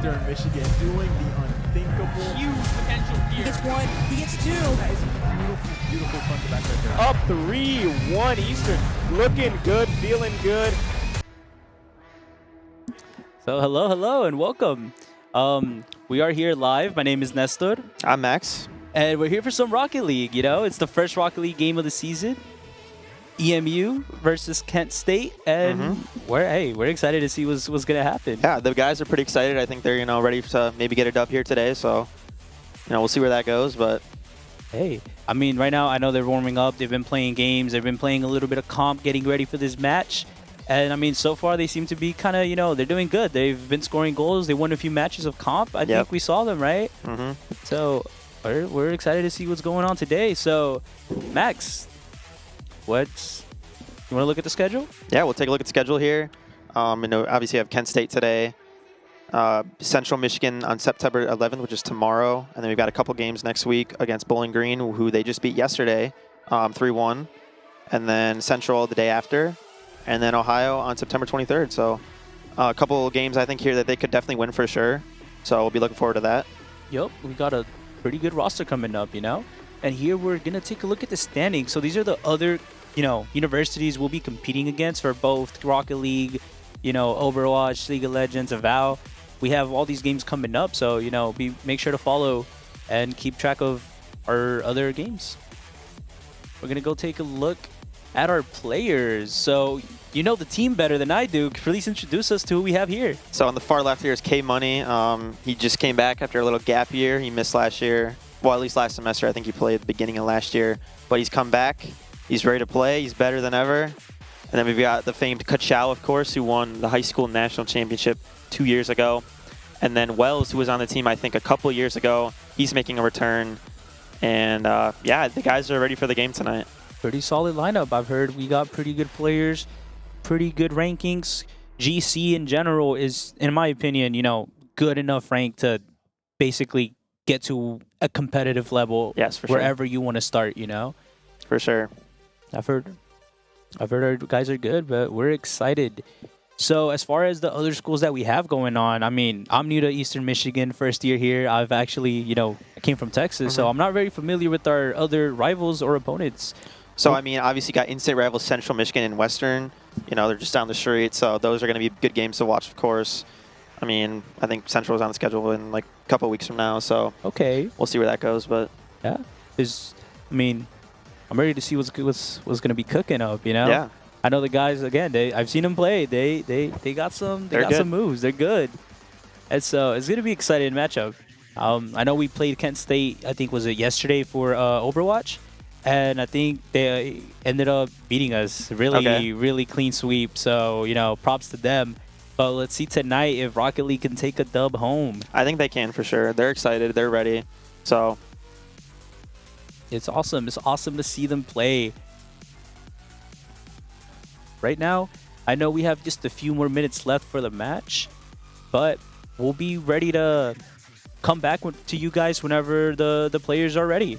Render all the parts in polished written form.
Eastern Michigan doing the unthinkable. Huge potential He here. gets one, he gets two. That is beautiful, beautiful front to back right there. Up 3-1 Eastern. Looking good, feeling good. So hello, and welcome. We are here live. My name is Nestor. I'm Max. And we're here for some Rocket League, you know? It's the first Rocket League game of the season. EMU versus Kent State. And we're excited to see what's going to happen. Yeah, the guys are pretty excited. I think they're, ready to maybe get a dub here today. So, we'll see where that goes. But hey, I mean, right now I know they're warming up. They've been playing games. They've been playing a little bit of comp, getting ready for this match. And, I mean, so far they seem to be kind of, they're doing good. They've been scoring goals. They won a few matches of comp. I think we saw them, right? So we're excited to see what's going on today. So, Max, you want to look at the schedule? Yeah, we'll take a look at the schedule here. Obviously, you have Kent State today, Central Michigan on September 11th, which is tomorrow, and then we've got a couple games next week against Bowling Green, who they just beat yesterday, 3-1, and then Central the day after, and then Ohio on September 23rd. So, a couple games I think here that they could definitely win for sure. So we'll be looking forward to that. Yep, we got a pretty good roster coming up, And here we're gonna take a look at the standings. So these are the other universities we'll be competing against for both Rocket League, Overwatch, League of Legends, Avow. We have all these games coming up, so, make sure to follow and keep track of our other games. We're going to go take a look at our players. So, you know the team better than I do. Please introduce us to who we have here. So on the far left here is K Money. He just came back after a little gap year. He missed last year. Well, at least last semester. I think he played at the beginning of last year. But he's come back. He's ready to play. He's better than ever. And then we've got the famed Kachao, of course, who won the high school national championship 2 years ago. And then Wells, who was on the team, I think, a couple years ago. He's making a return. And, yeah, the guys are ready for the game tonight. Pretty solid lineup. I've heard we got pretty good players, pretty good rankings. GC in general is, in my opinion, good enough rank to basically get to a competitive level. Yes, for wherever you want to start, For sure. I've heard our guys are good, but we're excited. So as far as the other schools that we have going on, I mean, I'm new to Eastern Michigan, first year here. I've actually, I came from Texas, so I'm not very familiar with our other rivals or opponents. So, I mean, obviously got in-state rivals Central Michigan and Western. They're just down the street, so those are going to be good games to watch, of course. I mean, I think Central's on the schedule in like a couple of weeks from now, so okay, we'll see where that goes. But yeah, I'm ready to see what's going to be cooking up. Yeah. I know the guys again. I've seen them play. They got some moves. They're good, and so it's going to be an exciting matchup. I know we played Kent State. I think was it yesterday for Overwatch. And I think they ended up beating us. Really clean sweep. So, props to them. But let's see tonight if Rocket League can take a dub home. I think they can for sure. They're excited. They're ready. So it's awesome. It's awesome to see them play. Right now, I know we have just a few more minutes left for the match. But we'll be ready to come back to you guys whenever the players are ready.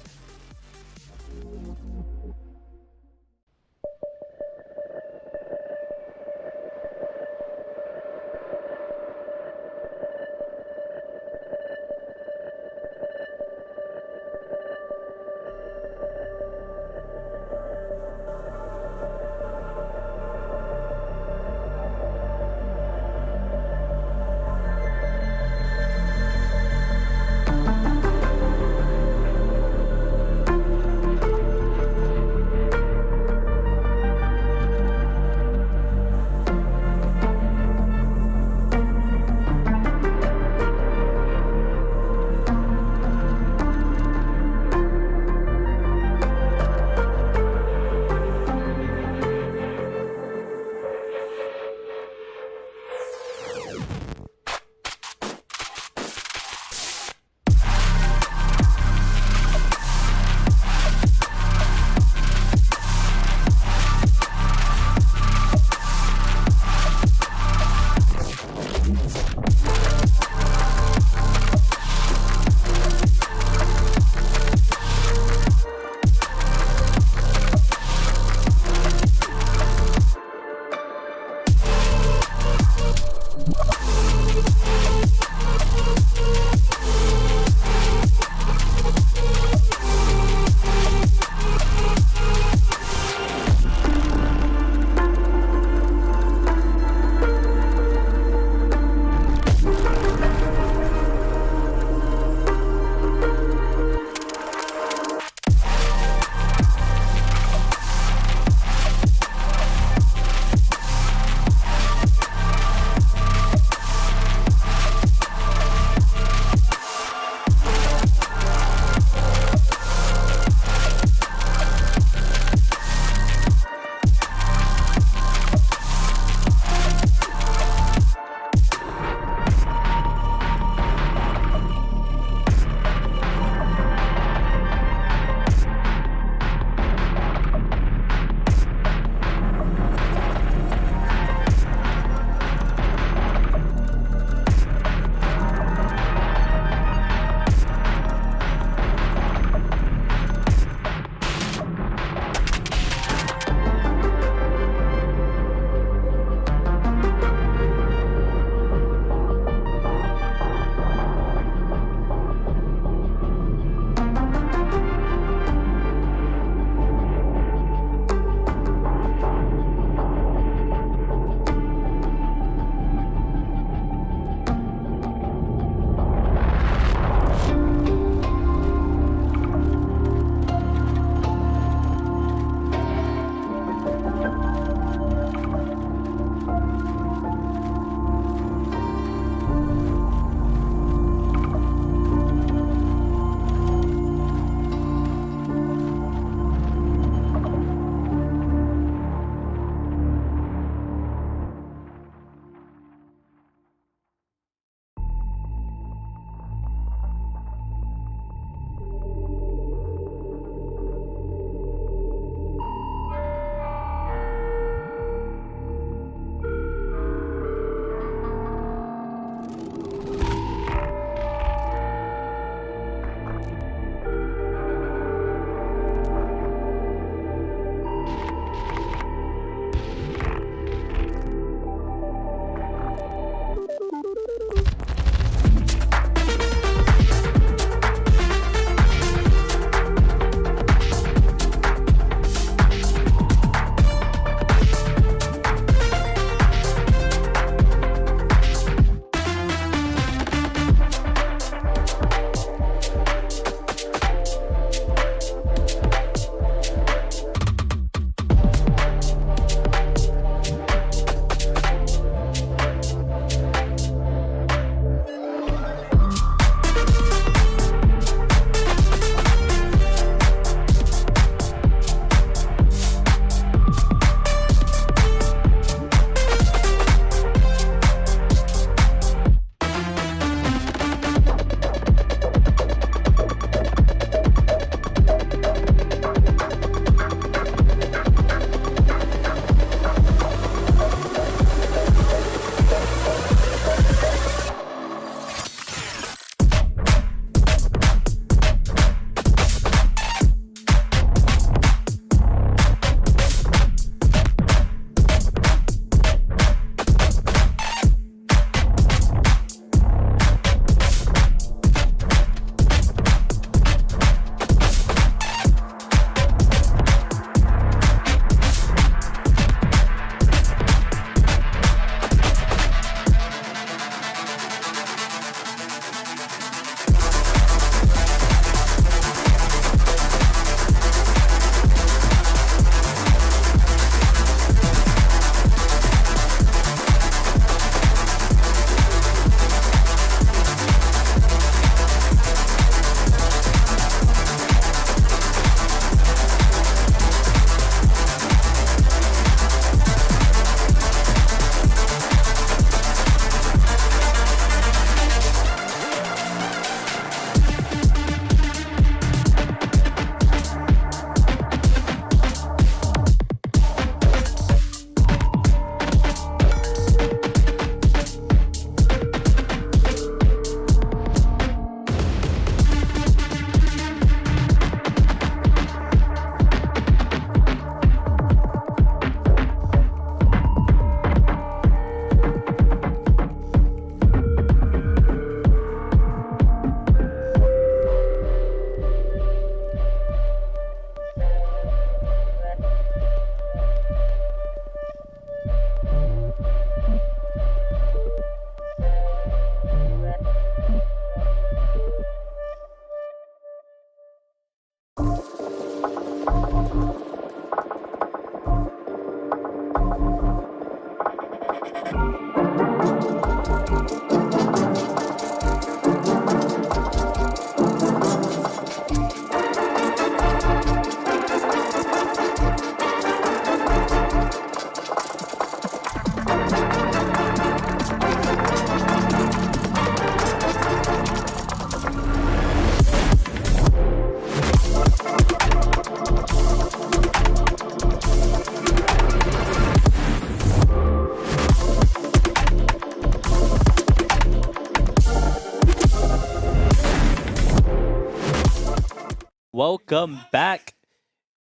Welcome back.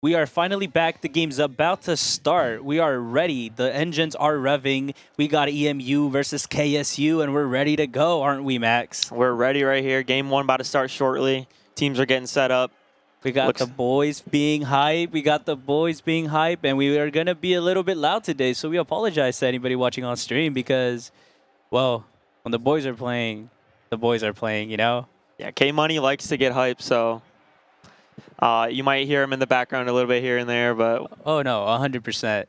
We are finally back. The game's about to start. We are ready. The engines are revving. We got EMU versus KSU, and we're ready to go, aren't we, Max? We're ready right here. Game 1 about to start shortly. Teams are getting set up. We got the boys being hype. And we are going to be a little bit loud today, so we apologize to anybody watching on stream because, well, when the boys are playing, you know? Yeah, K-Money likes to get hype, so you might hear him in the background a little bit here and there, but... Oh, no, 100%.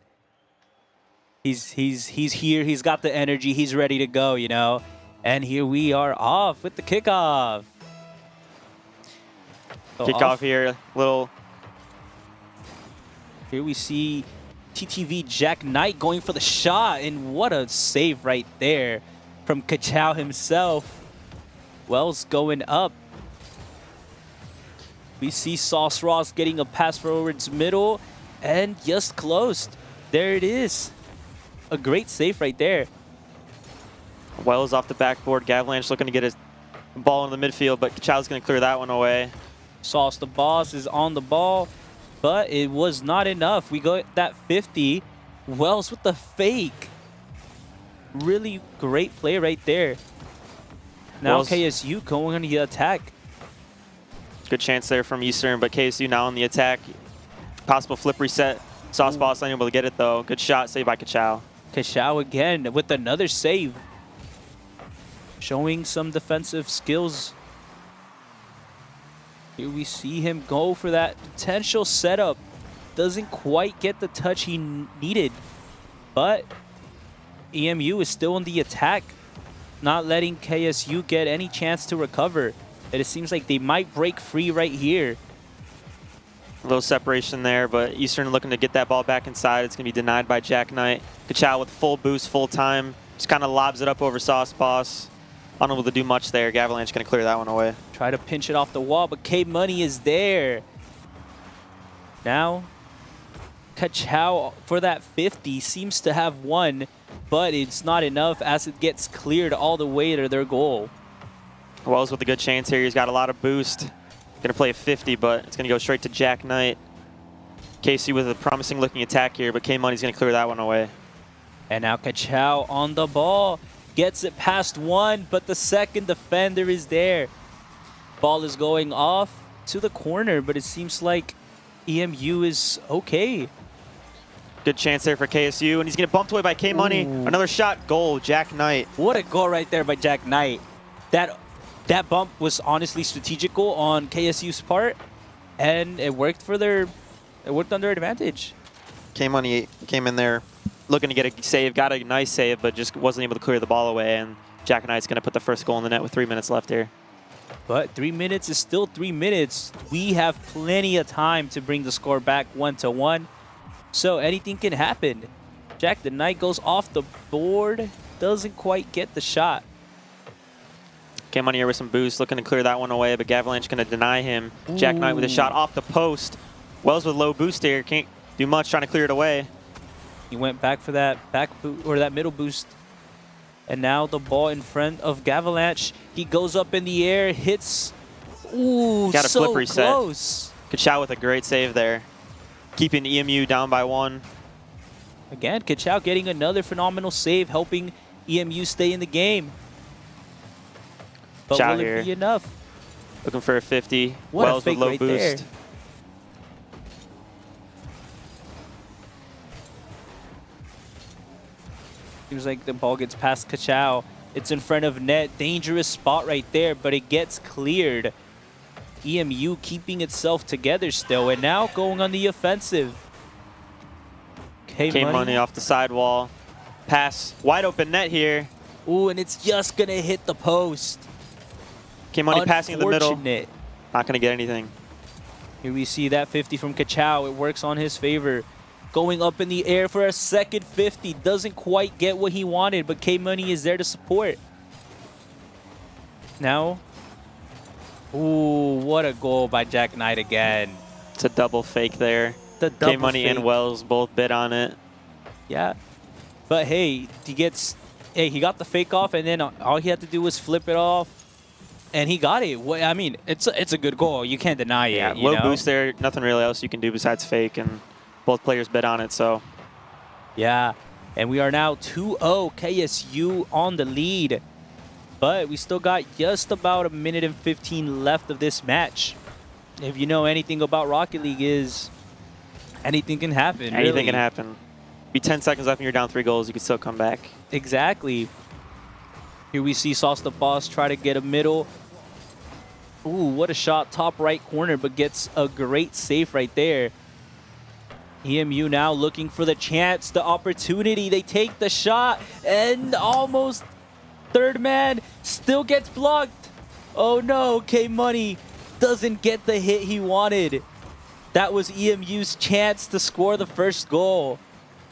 He's here. He's got the energy. He's ready to go, you know? And here we are off with the kickoff. So Kickoff here, little... Here we see TTV Jack Knight going for the shot, and what a save right there from Kachao himself. Wells going up. We see Sauce Ross getting a pass forwards middle, and just closed. There it is. A great save right there. Wells off the backboard. Gavalanche looking to get his ball in the midfield, but Kachao's going to clear that one away. Sauce the Boss is on the ball, but it was not enough. We got that 50. Wells with the fake. Really great play right there. Now Wells. KSU going on the attack. Good chance there from Eastern, but KSU now on the attack. Possible flip reset. Sauce Boss unable to get it, though. Good shot, saved by Kachao. Kachao again with another save. Showing some defensive skills. Here we see him go for that potential setup. Doesn't quite get the touch he needed. But EMU is still on the attack, not letting KSU get any chance to recover. And it seems like they might break free right here. A little separation there, but Eastern looking to get that ball back inside. It's going to be denied by Jack Knight. Kachao with full boost, full time. Just kind of lobs it up over Sauce Boss. Unable to do much there. Gavalanche going to clear that one away. Try to pinch it off the wall, but K-Money is there. Now, Kachao for that 50 seems to have won, but it's not enough as it gets cleared all the way to their goal. Wells with a good chance here. He's got a lot of boost. Going to play a 50, but it's going to go straight to Jack Knight. KC with a promising looking attack here, but K-Money's going to clear that one away. And now Kachao on the ball. Gets it past one, but the second defender is there. Ball is going off to the corner, but it seems like EMU is okay. Good chance there for KSU, and he's going to bumped away by K-Money. Another shot, goal, Jack Knight. What a goal right there by Jack Knight. That bump was honestly strategical on KSU's part, and it worked on their advantage. K-Money came in there looking to get a save, got a nice save, but just wasn't able to clear the ball away, and Jack Knight's going to put the first goal in the net with 3 minutes left here. But 3 minutes is still 3 minutes. We have plenty of time to bring the score back 1-1, so anything can happen. Jack the Knight goes off the board, doesn't quite get the shot. K-Money here with some boost, looking to clear that one away, but Gavalanche going to deny him. Jack Knight with a shot off the post. Wells with low boost here, can't do much, trying to clear it away. He went back for that that middle boost. And now the ball in front of Gavalanche. He goes up in the air, hits. Ooh, got a so flip reset. Close. Kachao with a great save there, keeping EMU down by 1. Again, Kachao getting another phenomenal save, helping EMU stay in the game. But will it be enough? Looking for a 50. What Wells a fake with low right boost. there. Seems like the ball gets past Kachao. It's in front of net. Dangerous spot right there, but it gets cleared. EMU keeping itself together still, and now going on the offensive. K-Money off the sidewall. Pass. Wide open net here. Ooh, and it's just going to hit the post. K-Money passing in the middle. Not going to get anything. Here we see that 50 from Kachao. It works on his favor. Going up in the air for a second 50. Doesn't quite get what he wanted, but K-Money is there to support. Now. Ooh, what a goal by Jack Knight again. It's a double fake there. The double K-Money and Wells both bid on it. Yeah. But hey, he got the fake off, and then all he had to do was flip it off. and he got it. I mean, it's a good goal. You can't deny it. Yeah, you low know? boost there. Nothing really else you can do besides fake, and both players bet on it. So Yeah, and we are now 2-0 KSU on the lead. But we still got just about 1:15 left of this match. If you know anything about Rocket League is anything can happen. anything really. can happen. Be 10 seconds left and you're down 3 goals. You can still come back. Exactly. Here we see Sauce the Boss try to get a middle. Ooh, what a shot. Top right corner, but gets a great save right there. EMU now looking for the chance, the opportunity. They take the shot and almost third man still gets blocked. Oh no, K-Money doesn't get the hit he wanted. That was EMU's chance to score the first goal.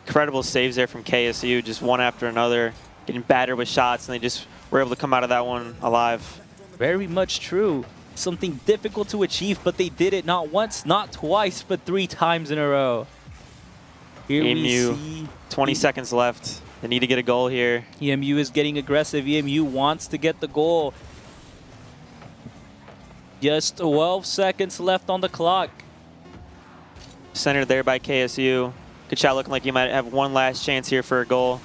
Incredible saves there from KSU, just one after another, getting battered with shots, and they just were able to come out of that one alive. Very much true. Something difficult to achieve, but they did it not once, not twice, but 3 times in a row. Here we EMU, see 20 seconds left. They need to get a goal here. EMU is getting aggressive. EMU wants to get the goal. Just 12 seconds left on the clock. Centered there by KSU. Good shot, looking like you might have one last chance here for a goal.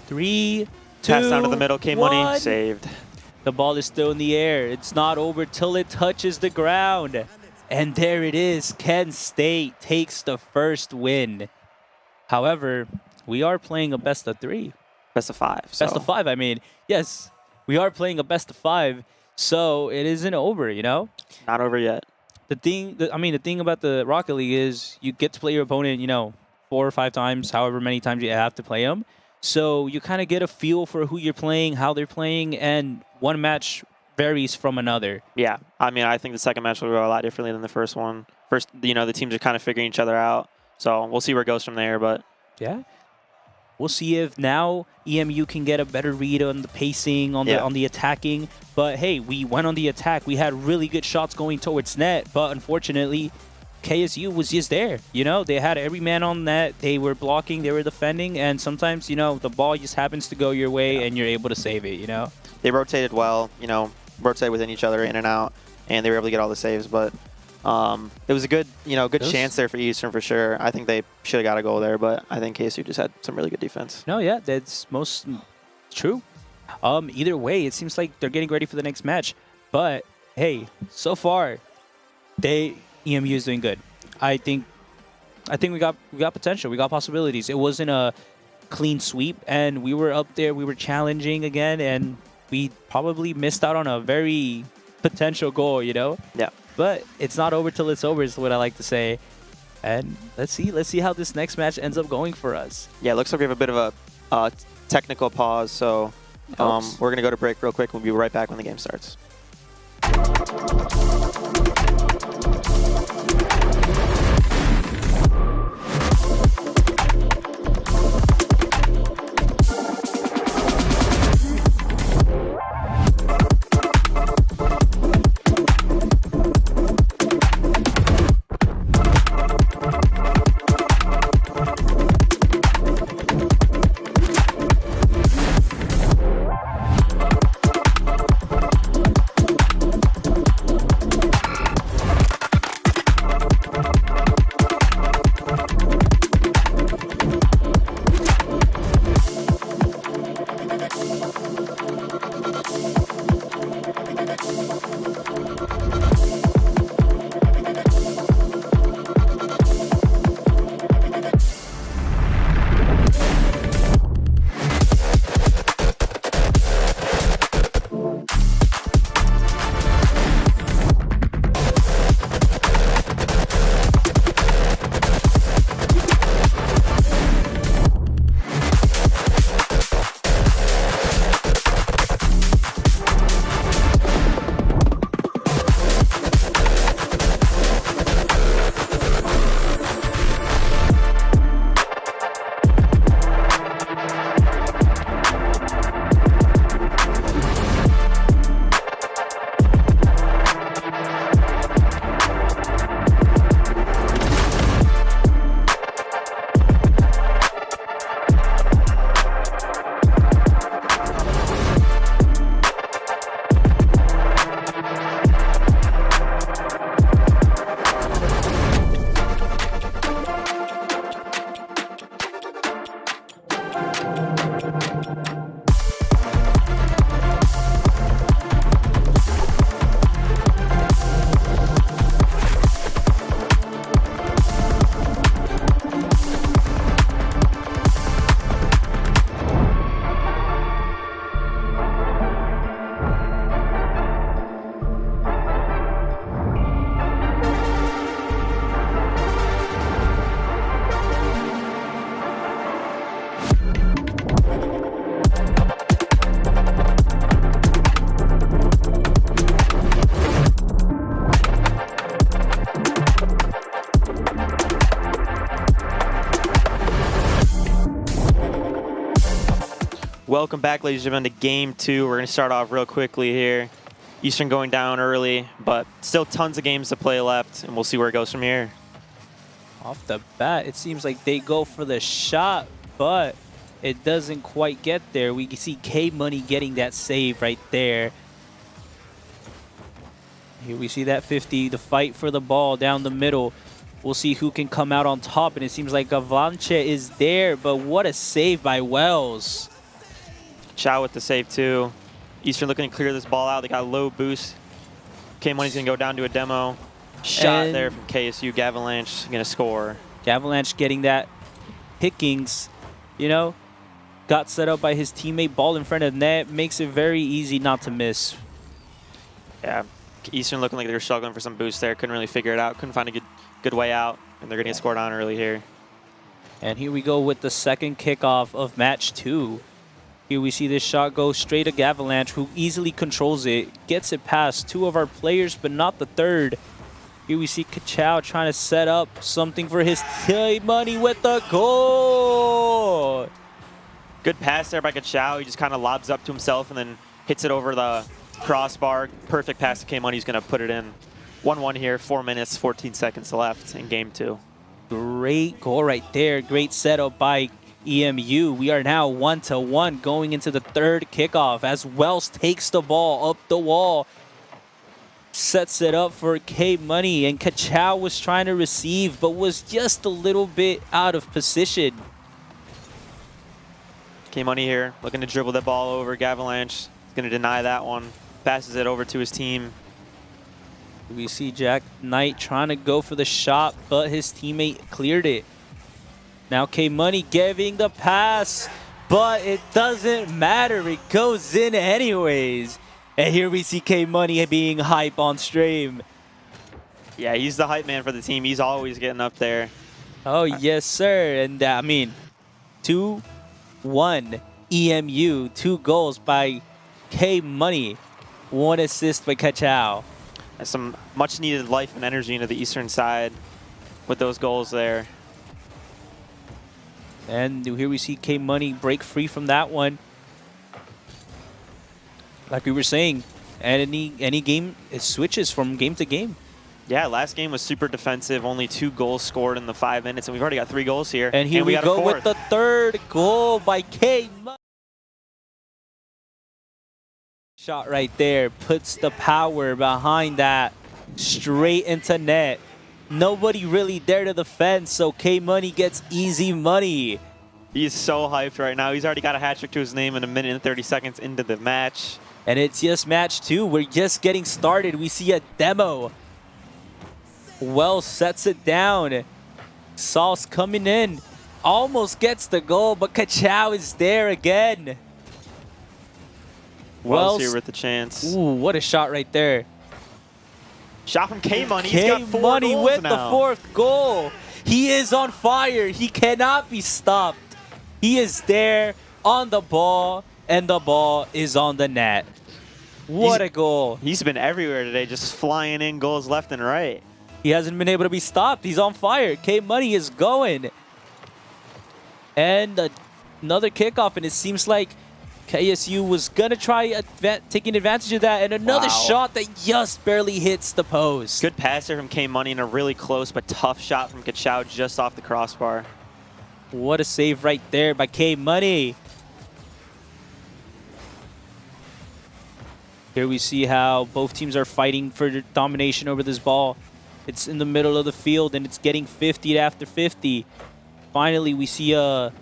3, 2, Pass down to the middle, K-Money, 1. saved. The ball is still in the air. It's not over till it touches the ground. And there it is. Kent State takes the first win. However, we are playing a best of 3. Best of 5. So. Best of 5, I mean. Yes, we are playing a best of 5. So it isn't over, you know? Not over yet. The thing about the Rocket League is you get to play your opponent, 4 or 5 times, however many times you have to play them. So you kind of get a feel for who you're playing, how they're playing, and one match varies from another. Yeah, I mean, I think the second match will go a lot differently than the first one. First, the teams are kind of figuring each other out. So we'll see where it goes from there, but yeah. We'll see if now EMU can get a better read on the pacing, on the attacking. But hey, we went on the attack. We had really good shots going towards net, but unfortunately, KSU was just there. They had every man on net. They were blocking, they were defending, and sometimes, the ball just happens to go your way and you're able to save it, They rotated well, rotated within each other, in and out, and they were able to get all the saves, but it was a good, good chance there for Eastern for sure. I think they should have got a goal there, but I think KSU just had some really good defense. No, yeah, that's most true. Either way, it seems like they're getting ready for the next match. But hey, so far, EMU is doing good. I think we got potential. We got possibilities. It wasn't a clean sweep, and we were up there. We were challenging again, and we probably missed out on a very potential goal. Yeah. But it's not over till it's over is what I like to say. And let's see how this next match ends up going for us. Yeah, it looks like we have a bit of a technical pause, so we're going to go to break real quick. We'll be right back when the game starts. Welcome back, ladies and gentlemen, to Game 2. We're going to start off real quickly here. Eastern going down early, but still tons of games to play left, and we'll see where it goes from here. Off the bat, it seems like they go for the shot, but it doesn't quite get there. We can see K-Money getting that save right there. Here we see that 50, the fight for the ball down the middle. We'll see who can come out on top, and it seems like Avalanche is there, but what a save by Wells. Chow with the save too. Eastern looking to clear this ball out. They got a low boost. K-Money's going to go down to a demo. Shot there from KSU. Gavalanche going to score. Avalanche getting that pickings, you know, got set up by his teammate. Ball in front of net makes it very easy not to miss. Yeah, Eastern looking like they were struggling for some boost there. Couldn't really figure it out. Couldn't find a good way out, and they're going to get scored on early here. And here we go with the second kickoff of match 2. Here we see this shot go straight to Gavalanche, who easily controls it, gets it past 2 of our players, but not the 3rd. Here we see Kachao trying to set up something for his K-Money with the goal. Good pass there by Kachao. He just kind of lobs up to himself and then hits it over the crossbar. Perfect pass to K-Money. He's going to put it in. 1-1 here, 4 minutes, 14 seconds left in game 2. Great goal right there. Great setup by EMU. We are now 1-1 going into the 3rd kickoff as Wells takes the ball up the wall. Sets it up for K-Money, and Kachao was trying to receive but was just a little bit out of position. K-Money here looking to dribble the ball over. Gavalanche is going to deny that one. Passes it over to his team. We see Jack Knight trying to go for the shot, but his teammate cleared it. Now K-Money giving the pass, but it doesn't matter. It goes in anyways. And here we see K-Money being hype on stream. Yeah, he's the hype man for the team. He's always getting up there. Oh, yes, sir. And I mean, 2-1 EMU, 2 goals by K-Money, 1 assist by Kachao. That's some much needed life and energy into the Eastern side with those goals there. And here we see K-Money break free from that one. Like we were saying, any game, it switches from game to game. Yeah, last game was super defensive. Only 2 goals scored in the 5 minutes, and we've already got 3 goals here. And here we go with the 3rd goal by K-Money. Shot right there puts the power behind that straight into net. Nobody really there to defend, so K-Money gets easy money. He's so hyped right now. He's already got a hat trick to his name in a minute and 30 seconds into the match. And it's just match 2. We're just getting started. We see a demo. Wells sets it down. Sauce coming in. Almost gets the goal, but Kachao is there again. Wells here with the chance. Ooh, what a shot right there. Shot from K-Money. He's got 4 K-Money goals with now. the 4th goal. He is on fire. He cannot be stopped. He is there on the ball, and the ball is on the net. What a goal. He's been everywhere today, just flying in goals left and right. He hasn't been able to be stopped. He's on fire. K-Money is going. And another kickoff, and it seems like KSU was going to try taking advantage of that. And another shot that just barely hits the post. Good pass there from K-Money and a really close but tough shot from Kachao just off the crossbar. What a save right there by K-Money. Here we see how both teams are fighting for domination over this ball. It's in the middle of the field, and it's getting 50 after 50. Finally, we see a...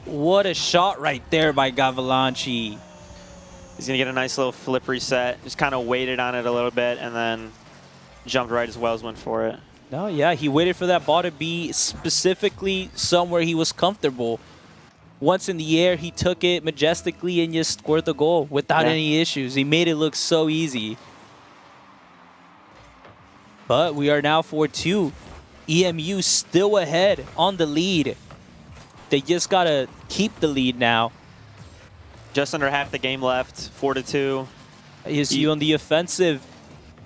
What a shot right there by Gavalanche. He's going to get a nice little flip reset. Just kind of waited on it a little bit and then jumped right as Wells went for it. No, yeah, he waited for that ball to be specifically somewhere he was comfortable. Once in the air, he took it majestically and just scored the goal without any issues. He made it look so easy. But we are now 4-2. EMU still ahead on the lead. They just got to keep the lead now. Just under half the game left, 4-2. ESU on the offensive,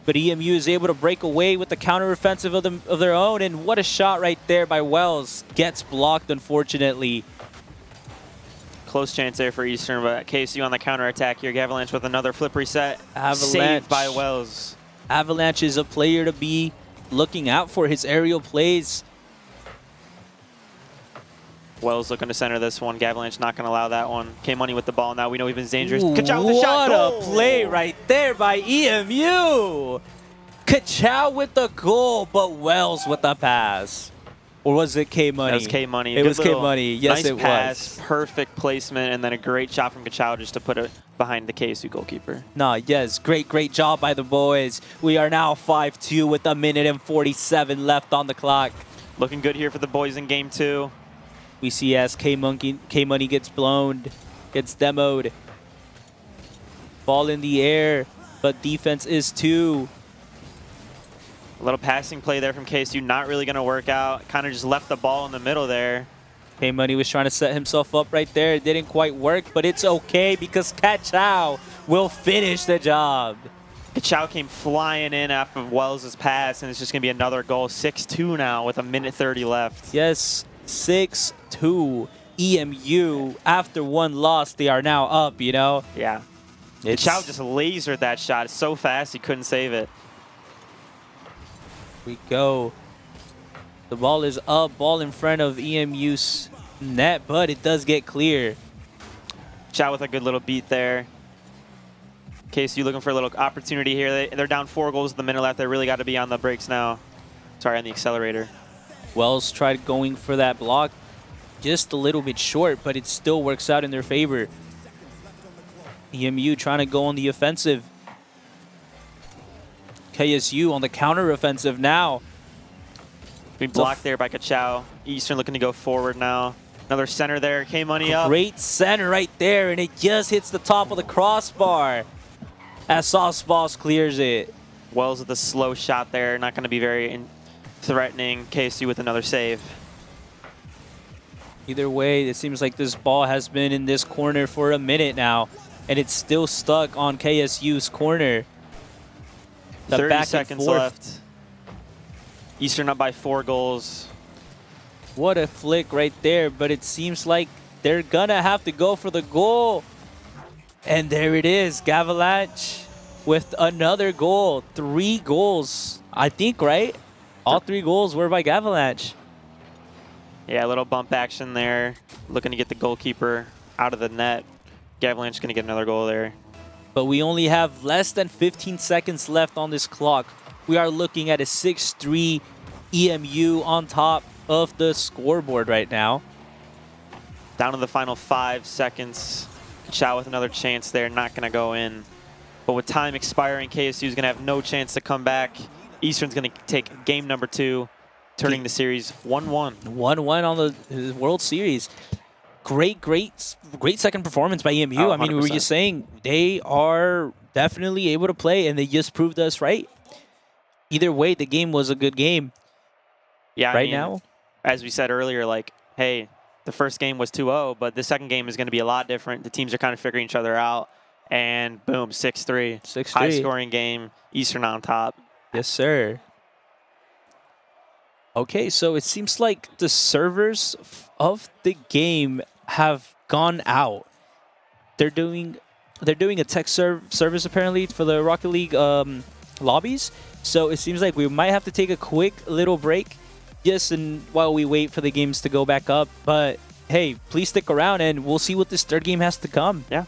but EMU is able to break away with the counter-offensive of their own, and what a shot right there by Wells. Gets blocked, unfortunately. close chance there for Eastern, but KSU on the counterattack here. Avalanche with another flip reset. Avalanche. Saved by Wells. Avalanche is a player to be looking out for his aerial plays. Wells looking to center this one. Avalanche not going to allow that one. K-Money with the ball now. We know he's been dangerous. Ooh, Ka-chow with the shot. what Goal! a play right there by EMU. Ka-chow with the goal, but Wells with the pass. Or was it K-Money? That was K-Money. It was K-Money. Yes, nice it pass, was. perfect placement, and then a great shot from Ka-chow just to put it behind the KSU goalkeeper. Nah, yes, great job by the boys. We are now 5-2 with a minute and 47 left on the clock. Looking good here for the boys in game 2. We see as K-Money gets blown, gets demoed. Ball in the air, but defense is 2. A little passing play there from KSU, not really going to work out. Kind of just left the ball in the middle there. K-Money was trying to set himself up right there. It didn't quite work, but it's okay because Ka-chow will finish the job. Ka-chow came flying in after Wells' pass, and it's just going to be another goal. 6-2 now with a minute 30 left. Yes, 6-2. EMU, after one loss, they are now up, you know? Yeah. Ka-chow just lasered that shot so fast he couldn't save it. We go. The ball is up, ball in front of EMU's net, but it does get clear. Ka-chow with a good little beat there. KSU looking for a little opportunity here. They're down 4 goals with the minute left. They really got to be on the brakes now. Sorry, on the accelerator. Wells tried going for that block, just a little bit short, but it still works out in their favor. EMU trying to go on the offensive. KSU on the counter-offensive now. Being blocked there by Ka-chow. Eastern looking to go forward now. Another center there. K-Money up. Great center right there, and it just hits the top of the crossbar as Sauce Balls clears it. Wells with a slow shot there. Not going to be very threatening. KSU with another save. Either way, it seems like this ball has been in this corner for a minute now, and it's still stuck on KSU's corner. 30 seconds left. Eastern up by 4 goals. What a flick right there, but it seems like they're gonna have to go for the goal. And there it is, Avalanche with another goal. 3 goals, I think, right? All 3 goals were by Avalanche. Yeah, a little bump action there. Looking to get the goalkeeper out of the net. Avalanche gonna get another goal there. But we only have less than 15 seconds left on this clock. We are looking at a 6-3 EMU on top of the scoreboard right now. Down to the final 5 seconds. Ka-chow with another chance there, not going to go in. But with time expiring, KSU is going to have no chance to come back. Eastern's going to take game number 2, turning the series 1-1. 1-1 on the World Series. Great second performance by EMU. Oh, I mean, we were just saying they are definitely able to play, and they just proved us right. Either way, the game was a good game. Yeah, right now, as we said earlier, like, hey, the first game was 2-0, but the second game is going to be a lot different. The teams are kind of figuring each other out, and boom, 6-3. 6-3. High-scoring game, Eastern on top. Yes, sir. Okay, so it seems like the servers of the game have gone out. They're doing a tech service apparently for the Rocket League lobbies. So it seems like we might have to take a quick little break just while we wait for the games to go back up. But hey, please stick around and we'll see what this third game has to come. Yeah.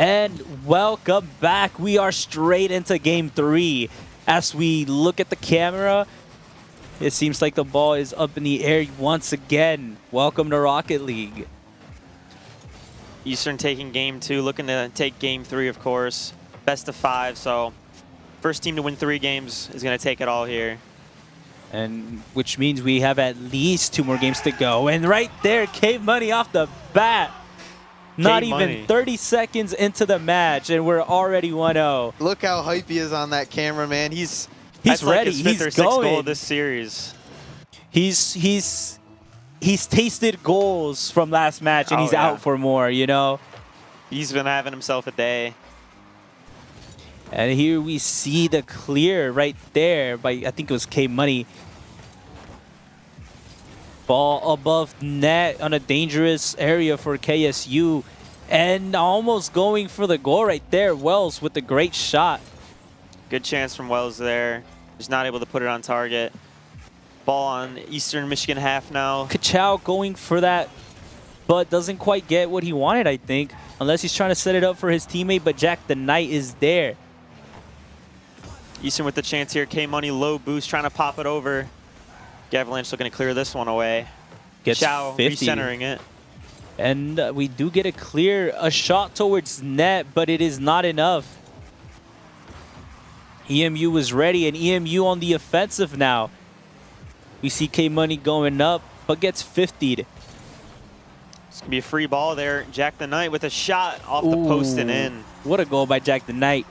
And welcome back. We are straight into game 3. As we look at the camera, it seems like the ball is up in the air once again. Welcome to Rocket League. Eastern taking game 2, looking to take game 3, of course. Best of 5, so first team to win 3 games is going to take it all here. And which means we have at least 2 more games to go. And right there, K-Money off the bat. Not even 30 seconds into the match, and we're already 1-0. Look how hype he is on that camera, man. He's ready. Like his 5th He's or 6th going. goal of this series. He's tasted goals from last match, and he's out for more, you know? He's been having himself a day. And here we see the clear right there by, I think it was K-Money. Ball above net on a dangerous area for KSU. And almost going for the goal right there. Wells with a great shot. Good chance from Wells there. Just not able to put it on target. Ball on Eastern Michigan half now. Ka-Chow going for that, but doesn't quite get what he wanted, I think. Unless he's trying to set it up for his teammate, but Jack the Knight is there. Eastern with the chance here. K-Money low boost, trying to pop it over. Gavalanche looking to clear this one away. Gets Chow 50. recentering it. And we do get a shot towards net, but it is not enough. EMU was ready, and EMU on the offensive now. We see K-Money going up, but gets 50'd. It's going to be a free ball there. Jack the Knight with a shot off the post and in. What a goal by Jack the Knight.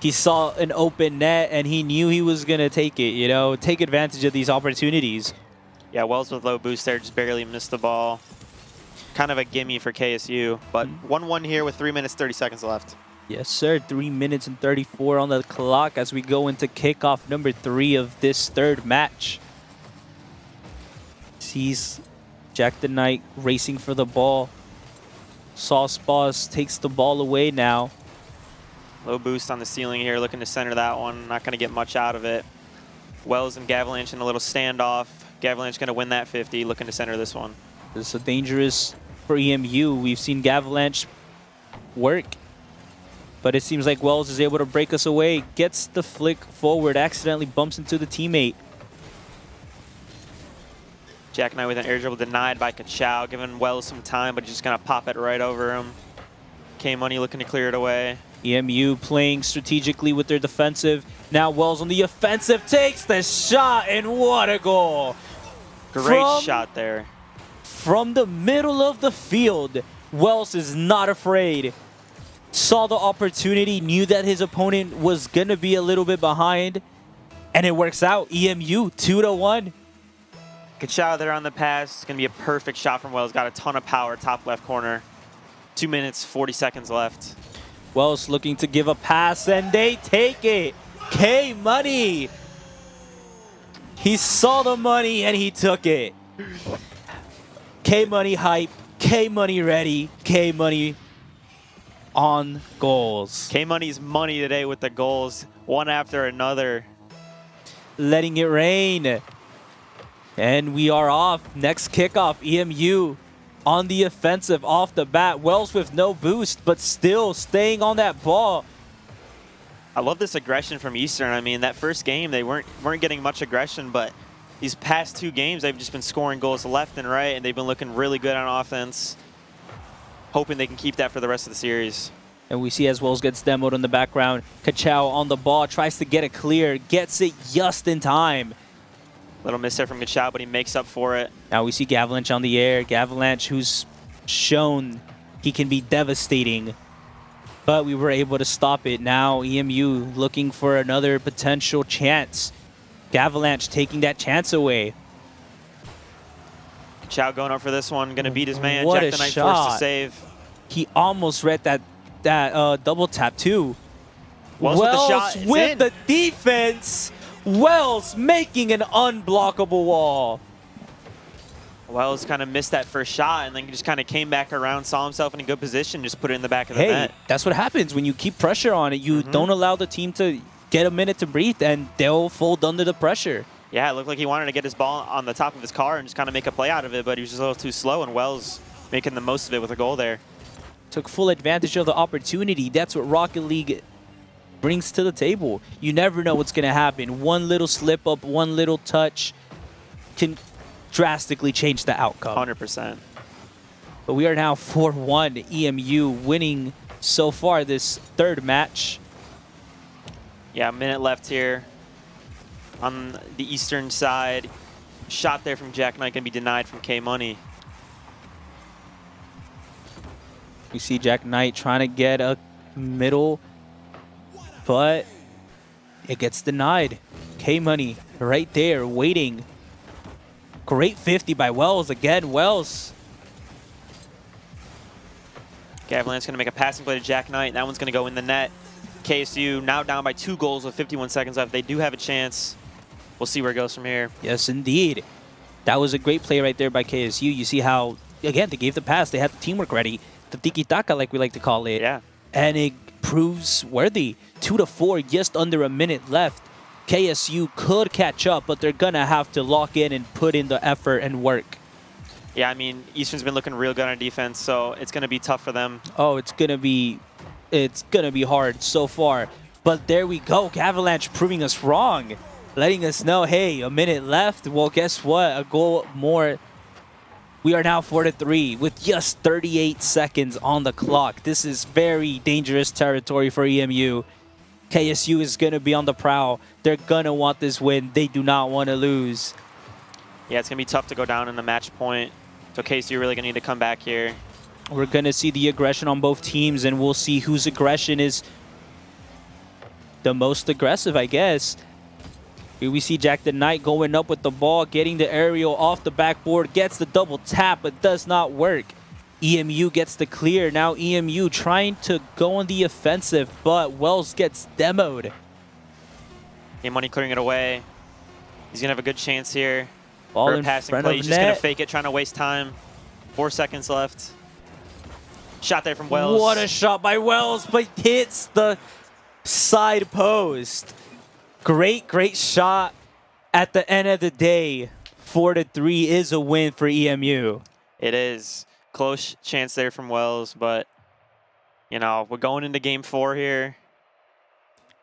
He saw an open net, and he knew he was going to take it, you know, take advantage of these opportunities. Yeah, Wells with low boost there, just barely missed the ball. Kind of a gimme for KSU, but 1-1 here with 3 minutes, 30 seconds left. Yes, sir. 3 minutes and 34 on the clock as we go into kickoff number 3 of this 3rd match. Sees Jack the Knight racing for the ball. Sauce Boss takes the ball away now. Low boost on the ceiling here, looking to center that one. Not going to get much out of it. Wells and Gavalanche in a little standoff. Gavalanche going to win that 50, looking to center this one. This is dangerous for EMU. We've seen Gavalanche work, but it seems like Wells is able to break us away. Gets the flick forward, accidentally bumps into the teammate. Jack Knight with an air dribble denied by Ka-Chow, giving Wells some time, but just going to pop it right over him. K-Money looking to clear it away. EMU playing strategically with their defensive. Now Wells on the offensive takes the shot, and what a goal. Great shot there. From the middle of the field, Wells is not afraid. Saw the opportunity, knew that his opponent was going to be a little bit behind, and it works out. EMU 2-1. Ka-Chow there on the pass. It's going to be a perfect shot from Wells. Got a ton of power, top left corner. 2 minutes, 40 seconds left. Wells looking to give a pass, and they take it. K-Money. He saw the money, and he took it. K-Money hype, K-Money ready, K-Money on goals. K-Money's money today with the goals, one after another. Letting it rain. And we are off. Next kickoff, EMU on the offensive off the bat. Wells with no boost, but still staying on that ball. I love this aggression from Eastern. I mean, that first game, they weren't getting much aggression, but these past 2 games, they've just been scoring goals left and right, and they've been looking really good on offense. Hoping they can keep that for the rest of the series. And we see as Wells gets demoed in the background. Ka-Chow on the ball, tries to get it clear, gets it just in time. Little miss there from Ka-Chow, but he makes up for it. Now we see Gavalanche on the air. Gavalanche, who's shown he can be devastating, but we were able to stop it. Now EMU looking for another potential chance. Gavalanche taking that chance away. Ka-Chow going up for this one, going to beat his man. What Jack a the Knight shot. forced to save. He almost read that double tap too. Wells with the shot. It's with in. the defense. Wells making an unblockable wall. Wells kind of missed that first shot and then just kind of came back around, saw himself in a good position, just put it in the back of the net. That's what happens when you keep pressure on it. You don't allow the team to get a minute to breathe, and they'll fold under the pressure. Yeah, it looked like he wanted to get his ball on the top of his car and just kind of make a play out of it, but he was just a little too slow, and Wells making the most of it with a goal there. took full advantage of the opportunity. That's what Rocket League brings to the table. You never know what's going to happen. One little slip up, one little touch can drastically change the outcome. 100%. But we are now 4-1, EMU winning so far this third match. Yeah, a minute left here on the eastern side. Shot there from Jack Knight going to be denied from K Money. We see Jack Knight trying to get a middle, but it gets denied. K Money right there waiting. Great 50 by Wells. Again, Wells. Gavalanche going to make a passing play to Jack Knight. That one's going to go in the net. KSU now down by 2 goals with 51 seconds left. They do have a chance. We'll see where it goes from here. Yes, indeed. That was a great play right there by KSU. You see how, again, they gave the pass. They had the teamwork ready. The tiki-taka, like we like to call it. Yeah. And it proves worthy. 2-4, just under a minute left. KSU could catch up, but they're going to have to lock in and put in the effort and work. Yeah, I mean, Eastern's been looking real good on defense, so it's going to be tough for them. Oh, it's gonna be hard so far. But there we go. Avalanche proving us wrong. Letting us know, hey, a minute left. Well, guess what? A goal more. We are now 4-3 with just 38 seconds on the clock. This is very dangerous territory for EMU. KSU is going to be on the prowl. They're going to want this win. They do not want to lose. Yeah, it's going to be tough to go down in the match point. So KSU really going to need to come back here. We're going to see the aggression on both teams, and we'll see whose aggression is the most aggressive, I guess. Here we see Jack the Knight going up with the ball, getting the aerial off the backboard, gets the double tap, but does not work. EMU gets the clear. Now EMU trying to go on the offensive, but Wells gets demoed. Money clearing it away. He's going to have a good chance here. Ball For a in passing front play. of He's just going net. to fake it, trying to waste time. 4 seconds left. Shot there from Wells. What a shot by Wells, but hits the side post. Great, great shot. At the end of the day, 4-3 is a win for EMU. It is. Close chance there from Wells, but, you know, we're going into game 4 here.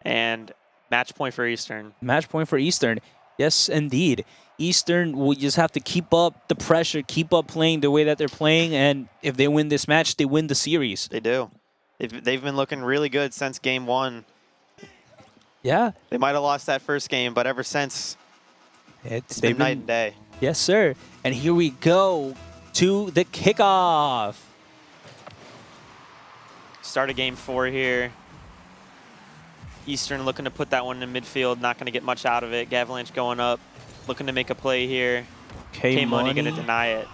And match point for Eastern. Match point for Eastern. Yes, indeed. Eastern will just have to keep up the pressure, keep up playing the way that they're playing, and if they win this match, they win the series. They do. They've been looking really good since game 1. Yeah. They might have lost that first game, but ever since, it's been night and day. Yes, sir. And here we go to the kickoff. Start of game 4 here. Eastern looking to put that one in midfield, not going to get much out of it. Gavalanche going up, looking to make a play here. K Money going to deny it.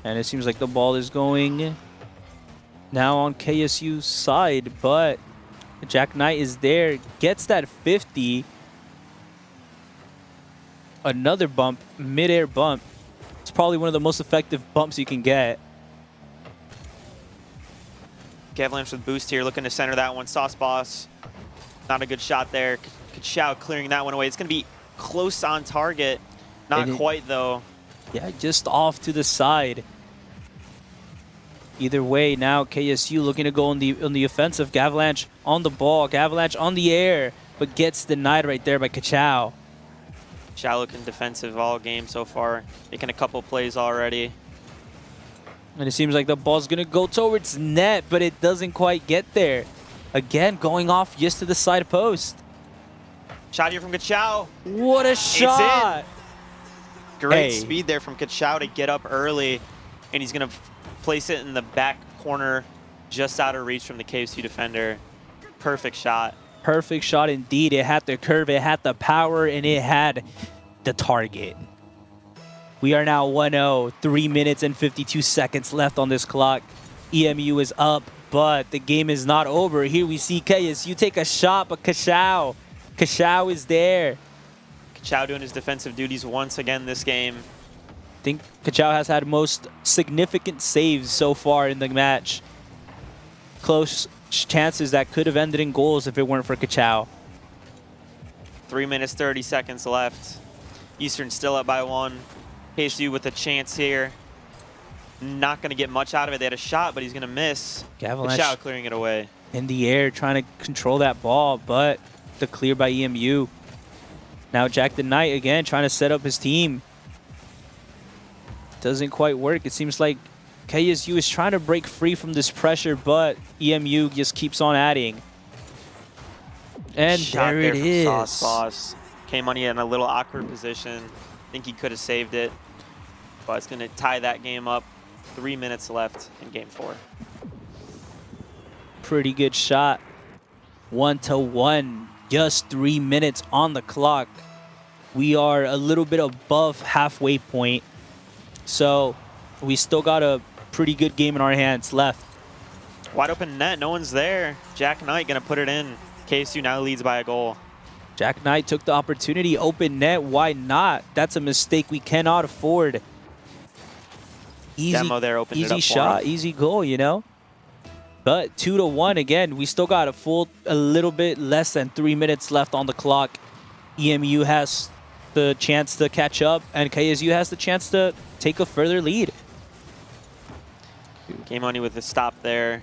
And it seems like the ball is going now on KSU's side, but Jack Knight is there, gets that 50. Another bump, mid-air bump. It's probably one of the most effective bumps you can get. Gavalanche with boost here, looking to center that one. Sauce Boss, not a good shot there. Kachao clearing that one away. It's going to be close on target. Not quite, though. Yeah, just off to the side. Either way, now KSU looking to go on the offensive. Gavalanche on the ball. Gavalanche on the air, but gets denied right there by Kachao. Kachao looking defensive all game so far. Making a couple plays already. And it seems like the ball's going to go towards net, but it doesn't quite get there. Again, going off just to the side post. Shot here from Kachao. What a shot! Great speed there from Kachao to get up early. And he's going to place it in the back corner just out of reach from the KSU defender. Perfect shot. Perfect shot indeed. It had the curve, it had the power, and it had the target. We are now 1-0, 3 minutes and 52 seconds left on this clock. EMU is up, but the game is not over. Here we see KSU take a shot, but Kachao is there. Kachao doing his defensive duties once again this game. I think Kachao has had most significant saves so far in the match. Close chances that could have ended in goals if it weren't for Kachao. 3 minutes, 30 seconds left. Eastern still up by 1. KSU with a chance here. not going to get much out of it. They had a shot, but he's going to miss. Avalanche Kachao clearing it away. in the air, trying to control that ball, but the clear by EMU. Now Jack the Knight again, trying to set up his team. Doesn't quite work. It seems like KSU is trying to break free from this pressure, but EMU just keeps on adding. And Shot there it from is. Sauce. K-Money in a little awkward position. I think he could have saved it, but it's going to tie that game up. 3 minutes left in game 4. Pretty good shot. 1-1. Just 3 minutes on the clock. We are a little bit above halfway point. So we still got a pretty good game in our hands left. Wide open net, no one's there. Jack Knight going to put it in. KSU now leads by a goal. Jack Knight took the opportunity, open net, why not? That's a mistake we cannot afford. Easy, Demo there opened it up easy for shot, him. easy goal, you know? But 2-1 again, we still got a little bit less than 3 minutes left on the clock. EMU has the chance to catch up, and KSU has the chance to take a further lead. K-Money with the stop there.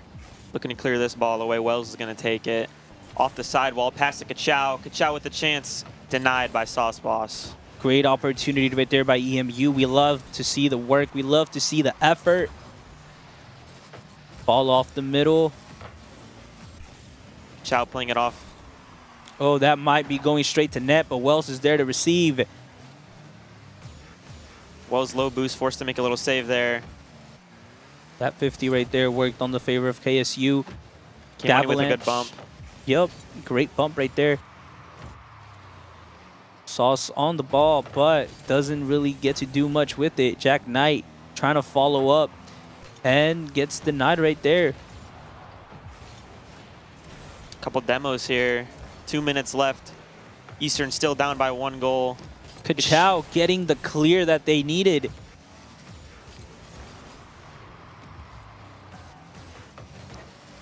Looking to clear this ball away. Wells is going to take it. Off the sidewall, pass to Kachao. Kachao with the chance. Denied by Sauce Boss. Great opportunity right there by EMU. We love to see the work. We love to see the effort. Ball off the middle. Kachao playing it off. Oh, that might be going straight to net, but Wells is there to receive. Wells low boost, forced to make a little save there. That 50 right there worked on the favor of KSU. K-Money with a good bump. Yep, great bump right there. Sauce on the ball, but doesn't really get to do much with it. Jack Knight trying to follow up and gets denied right there. Couple demos here. 2 minutes left. Eastern still down by 1 goal. Kachao getting the clear that they needed.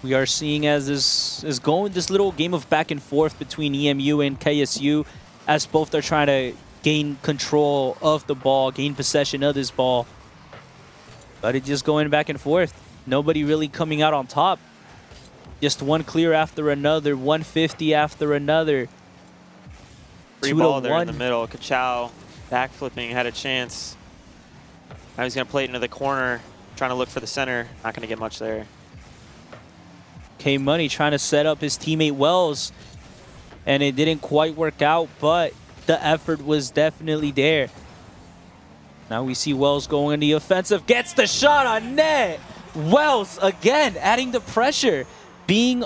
We are seeing as this is going this little game of back and forth between EMU and KSU, as both are trying to gain control of the ball, gain possession of this ball. But it's just going back and forth. Nobody really coming out on top. Just one clear after another, 150 after another. Free ball there in the middle. Kachao backflipping, had a chance. Now he's going to play it into the corner, trying to look for the center. Not going to get much there. K-Money trying to set up his teammate Wells, and it didn't quite work out, but the effort was definitely there. Now we see Wells going in the offensive, gets the shot on net. Wells again adding the pressure, being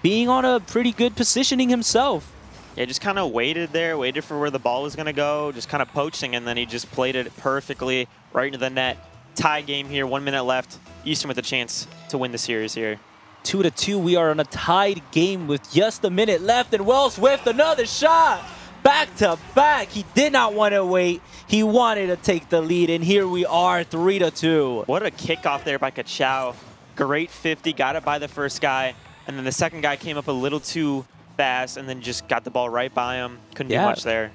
on a pretty good positioning himself. Yeah, just kind of waited there, waited for where the ball was going to go, just kind of poaching, and then he just played it perfectly right into the net. Tie game here, 1 minute left. Eastern with a chance to win the series here. 2-2, we are on a tied game with just a minute left, and Wells with another shot. Back to back, he did not want to wait. He wanted to take the lead, and here we are, 3-2. What a kickoff there by Kachao. Great 50, got it by the first guy, and then the second guy came up a little too fast and then just got the ball right by him. Couldn't do much there.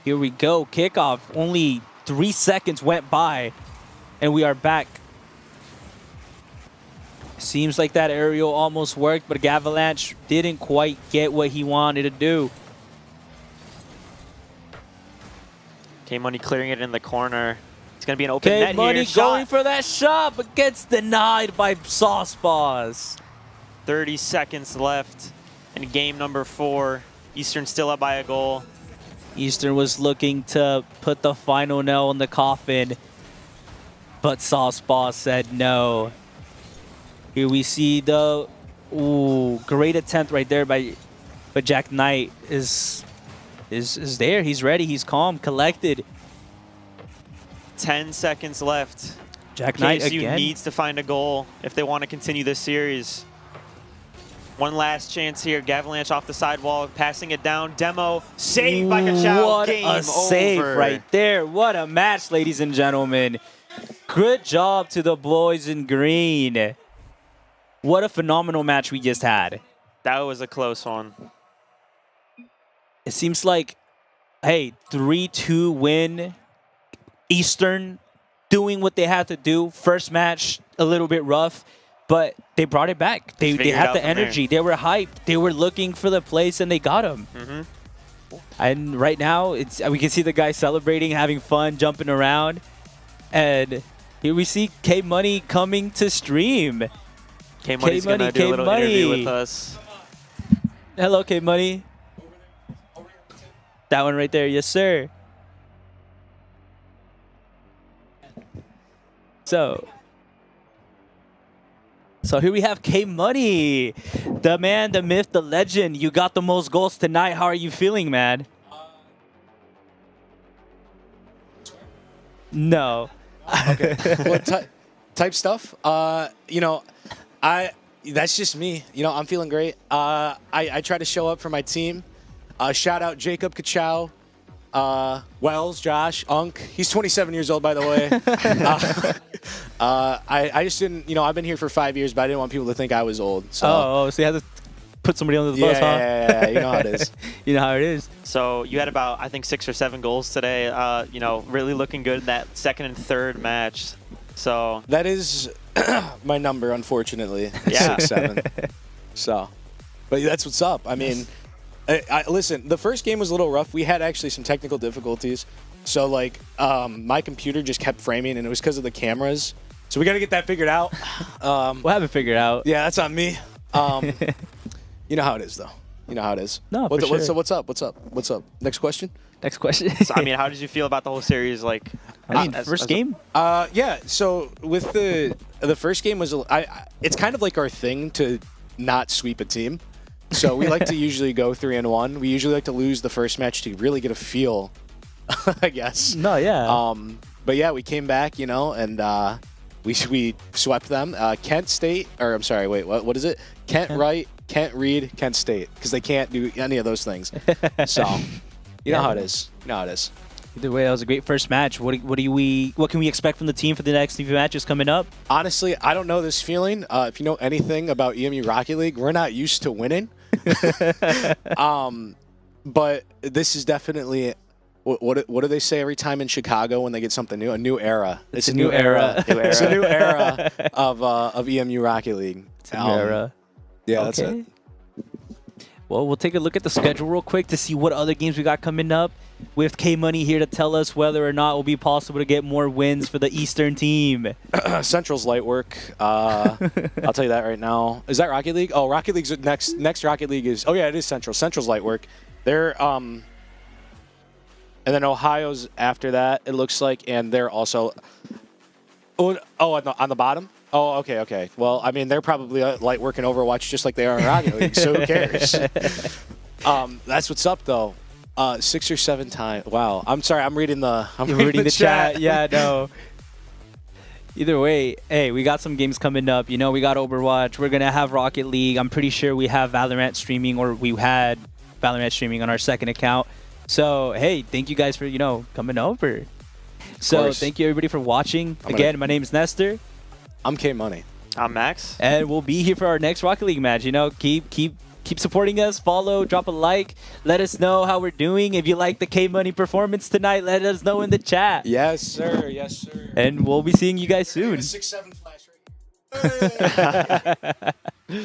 Here we go, kickoff. Only 3 seconds went by, and we are back. Seems like that aerial almost worked, but Avalanche didn't quite get what he wanted to do. K-Money clearing it in the corner. It's going to be an open net here. K-Money going for that shot, but gets denied by Sauce Boss. 30 seconds left in game number 4. Eastern still up by a goal. Eastern was looking to put the final nail in the coffin, but Sauce Boss said no. Here we see the great attempt right there by Jack Knight is there. He's ready. He's calm, collected. 10 seconds left. Jack Knight KSU again. needs to find a goal if they want to continue this series. One last chance here. Avalanche off the sidewall, passing it down. Demo saved by Kachao. What Game a save over. right there. What a match, ladies and gentlemen. Good job to the boys in green. What a phenomenal match we just had. That was a close one. It seems like, hey, 3-2 win. Eastern doing what they had to do. First match, a little bit rough, but they brought it back. They Figured it had out the from there. energy. They were hyped. They were looking for the place, and they got him. And right now, we can see the guys celebrating, having fun, jumping around. And here we see K Money coming to stream. K Money's going to do a little interview with us. Hello, K Money. That one right there, yes, sir. So here we have K Money, the man, the myth, the legend. You got the most goals tonight. How are you feeling, man? No. Okay. What type stuff? You know, that's just me. You know, I'm feeling great. I try to show up for my team. Shout out Jacob Kachow, Wells, Josh, Unk. He's 27 years old, by the way. I just didn't, you know, I've been here for 5 years, but I didn't want people to think I was old. So. So you had to put somebody under the bus, huh? Yeah, you know how it is. You know how it is. So you had about, I think, 6 or 7 goals today. You know, really looking good in that second and third match. So That is my number, unfortunately. Yeah. 6-7. So, but that's what's up. I mean, listen, the first game was a little rough. We had actually some technical difficulties. So, like, my computer just kept framing, and it was because of the cameras. So we got to get that figured out. We'll have it figured out. Yeah, that's on me. You know how it is, though. You know how it is. No, for sure. So what's up? What's up? Next question? Next question. So, I mean, how did you feel about the whole series? Like, I mean, first game? Yeah. So with the first game was, it's kind of like our thing to not sweep a team. So we like to usually go 3-1. We usually like to lose the first match to really get a feel, I guess. No, yeah. But yeah, we came back, you know, and we swept them. Kent State, or I'm sorry, wait, what is it? Kent Wright, Kent Reed, Kent State, because they can't do any of those things. So you know how it is. You know how it is. Either way, that was a great first match. What can we expect from the team for the next few matches coming up? Honestly, I don't know this feeling. If you know anything about EMU Rocket League, we're not used to winning. But this is definitely what do they say every time in Chicago when they get something new? A new era. It's a new era. It's a new era of EMU Rocket League. It's a new era. Yeah, Okay. that's it. Well, we'll take a look at the schedule real quick to see what other games we got coming up. With K Money here to tell us whether or not it will be possible to get more wins for the Eastern team. Central's light work. I'll tell you that right now. Is that Rocket League? Oh, Rocket League's next Rocket League is. Oh yeah, it is Central. Central's light work. They're and then Ohio's after that. It looks like, and they're also. Oh, on the bottom. Oh, okay. Well, I mean, they're probably light work in Overwatch just like they are in Rocket League. So who cares? That's what's up though. 6 or 7 times. Wow. I'm sorry. I'm reading the. You're reading the chat. Yeah, no. Either way, hey, we got some games coming up. You know, we got Overwatch. We're gonna have Rocket League. I'm pretty sure we have Valorant streaming, or we had Valorant streaming on our second account. So hey, thank you guys for coming over. So thank you everybody for watching. Again, my name is Nestor. I'm K Money. I'm Max. And we'll be here for our next Rocket League match. You know, keep supporting us. Follow, drop a like. Let us know how we're doing. If you like the K Money performance tonight, let us know in the chat. Yes, sir. Yes, sir. And we'll be seeing you guys soon. 6-7 flash right here.